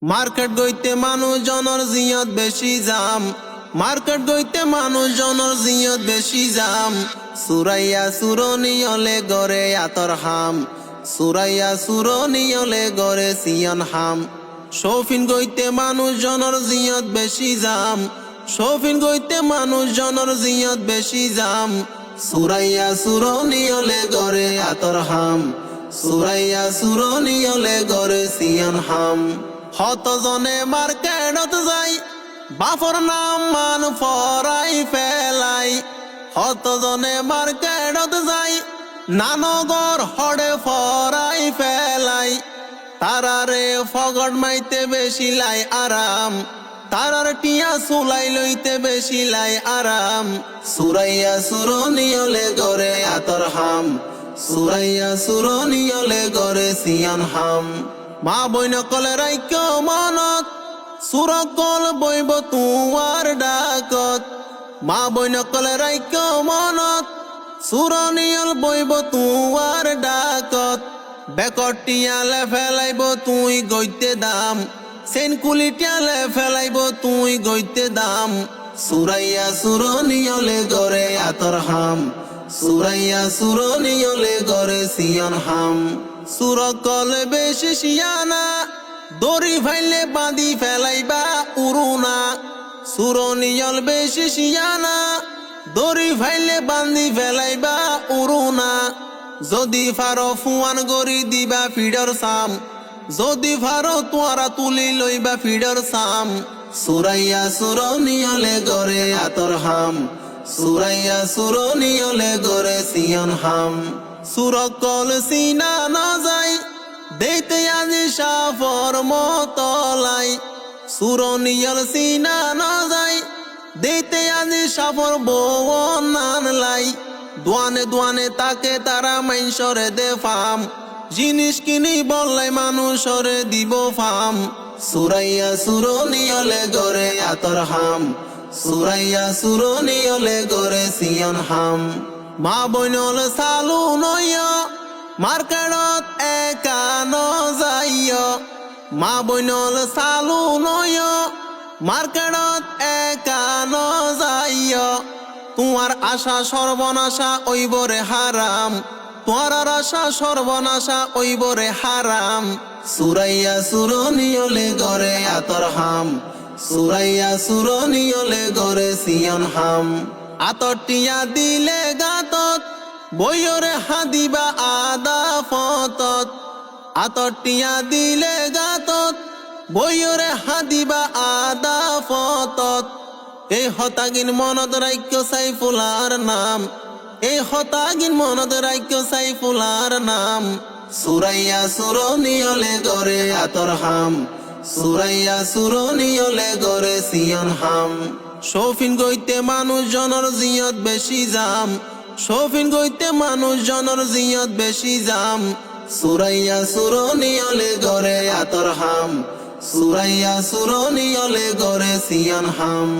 Market গইতে মানুষ জনের জিয়ত বেশি জাম, মার্কেট গইতে মানুষ জনের জিয়ত বেশি জাম। সুরাইয়া সুরনিয়লে গরে আতর হাম, সুরাইয়া সুরনিয়লে গরে সিয়ন হাম। শৌফিন গইতে মানুষ জনের জিয়ত বেশি জাম, শৌফিন গইতে মানুষ জনের জিয়ত বেশি জাম। সুরাইয়া সুরনিয়লে গরে আতর হাম, সুরাইয়া সুরনিয়লে গরে সিয়ন হাম। হতজনে মার্কেটত যাই বাফর নাম মান ফরাই ফেলাই, হতজনে মার্কেটত যাই নানগর হড়ে ফরাই ফেলাই। তারারে ফগট মাইতে বেশি লাই আরাম, তারার টিয়া সুলাই লইতে বেশি লাই আরাম। সুরাইয়া সুরনিয়লে গরে আতর হাম, সুরাইয়া সুরনিয়লে গরে সিয়ন হাম। মা বইন কলে রাইক্য মনত সুরকল বইব তুয়ার ডাকত, মা বইন কলে রাইক্য মনত সুরনিয়ল বইব তুয়ার ডাকত। বেকটিয়ালে ফেলাইব তুই গইতে দাম, সেনকুলিটিয়ালে ফেলাইব তুই গইতে দাম। সুরাইয়া সুরনিয়লে গরে আতর হাম, সুরাইয়া সুরনিয়লে গরে সিয়ন হাম। সুরকল বেশি শিয়ানা দড়ি ফাইলে বাঁধি ফেলাইবা উরুনা, সুরনিয়ল বেশি শিয়ানা দড়ি ফাইলে বাঁধি ফেলাইবা উরুনা। যদি ফারো ফুয়ান গরি দিবা ফিডর সাম, যদি ফারো তোয়ারা তুলি লইবা ফিডর সাম। সুরাইয়া সুরনিয়লে গরে আতর হাম, সুরাইয়া সুরনিয়লে গরে সিয়ন হাম। সুরকল সিনা না যাই দেইতে আজি সাফর মতলাই, সুরনিয়ল সিনা না যাই দেইতে আজি সাফর বউন নানলাই। দোয়ানে দোয়ানে তাকে তারা মাইনসরে দে ফাম, জিনিস কিনি বললাই মানুষরে দিব ফাম। সুরাইয়া সুরনিয়লে গরে আতর হাম, সুরাইয়া সুরনিয়লে গরে সিয়ন হাম। মা বইনল সালু নয় মার্কেটত একা ন যাইয়, মা বইনল সালু নয় মার্কেটত একা ন যাইয়। তোমার আশা সর্বনাশা ওইবরে হারাম, তোমার আশা সর্বনাশা ওইবরে হারাম। সুরাইয়া সুরনিয়লে গরে আতর হাম, সুরাইয়া সুরনিয়লে গরে সিয়ন হাম। আতরটিয়া দিলে গাতত বইয়রে হাদিবা আদা ফতত, আতরটিয়া দিলে গাতত বইয়রে হাদিবা আদা ফতত। এই হতাগিন মনত রাইক্য সাইফুলার নাম, এই হতাগিন মনত রাইক্য সাইফুলার নাম। সুরাইয়া সুরনিয়লে গরে আতর হাম, সুরাইয়া সুরনিয়লে গরে সিয়ন হাম। শৌফিন গইতে মানুষ জনের জিয়ত বেশি জাম, শৌফিন গইতে মানুষ জনের জিয়ত বেশি জাম। সুরাইয়া সুরনিয়লে গরে আতর হাম, সুরাইয়া সুরনিয়লে গরে সিয়ন হাম।